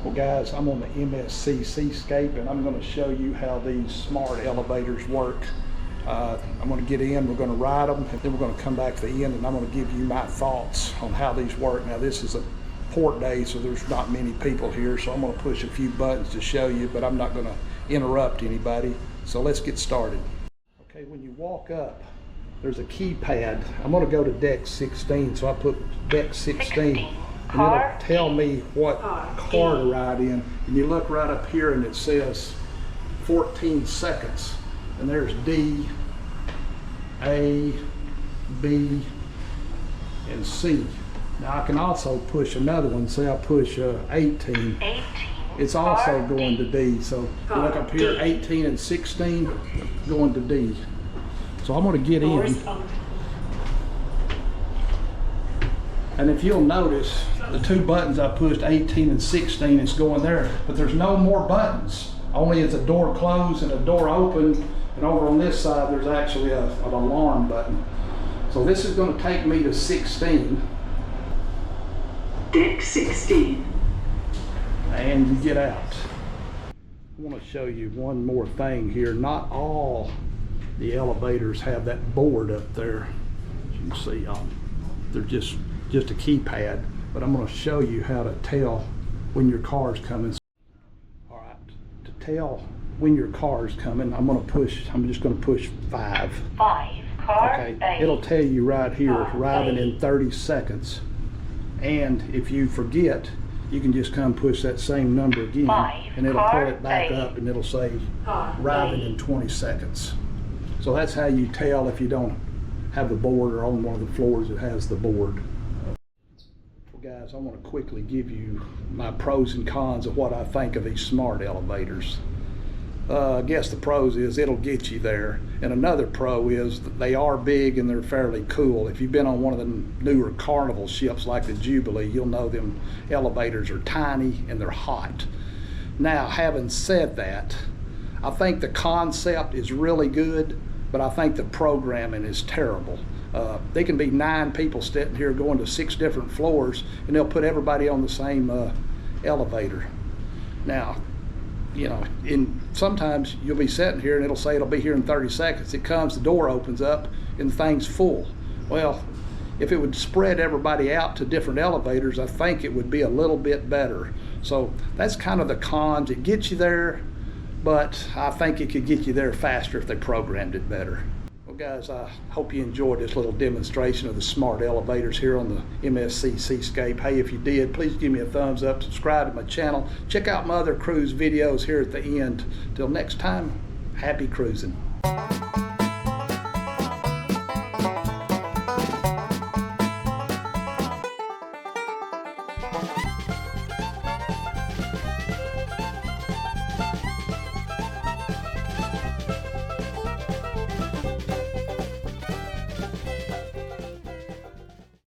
Well guys, I'm on the MSC Seascape and I'm going to show you how these smart elevators work. I'm going to get in, we're going to ride them, and then we're going to come back to the end and I'm going to give you my thoughts on how these work. Now this is a port day, so there's not many people here, so I'm going to push a few buttons to show you, but I'm not going to interrupt anybody. So let's get started. Okay, when you walk up, there's a keypad. I'm going to go to deck 16, so I put deck 16. And it'll tell me what car to ride in. And you look right up here and it says 14 seconds. And there's D, A, B, and C. Now I can also push another one. Say I push 18. It's also going to D. So you look up here, 18 and 16 going to D. So I'm going to get in. And if you'll notice, the two buttons I pushed, 18 and 16, is going there. But there's no more buttons. Only is a door closed and a door open. And over on this side, there's actually an alarm button. So this is going to take me to 16. Deck 16. And you get out. I want to show you one more thing here. Not all the elevators have that board up there. As you can see, they're just a keypad, but I'm going to show you how to tell when your car's coming. All right, to tell when your car's coming, I'm just going to push 5. Okay, it'll tell you right here, arriving in 30 seconds. And if you forget, you can just come push that same number again, and it'll pull it back up, and it'll say arriving in 20 seconds. So that's how you tell if you don't have the board or on one of the floors that has the board. Guys, I want to quickly give you my pros and cons of what I think of these smart elevators. I guess the pros is it'll get you there, and another pro is that they are big and they're fairly cool. If you've been on one of the newer Carnival ships like the Jubilee, you'll know them elevators are tiny and they're hot. Now, having said that, I think the concept is really good, but I think the programming is terrible. They can be 9 people sitting here going to 6 different floors, and they'll put everybody on the same elevator. Now, you know, sometimes you'll be sitting here and it'll say it'll be here in 30 seconds. It comes, the door opens up, and the thing's full. Well, if it would spread everybody out to different elevators, I think it would be a little bit better. So that's kind of the cons. It gets you there, but I think it could get you there faster if they programmed it better. Well guys, I hope you enjoyed this little demonstration of the smart elevators here on the MSC Seascape. Hey, if you did, please give me a thumbs up, subscribe to my channel, check out my other cruise videos here at the end. Till next time, happy cruising.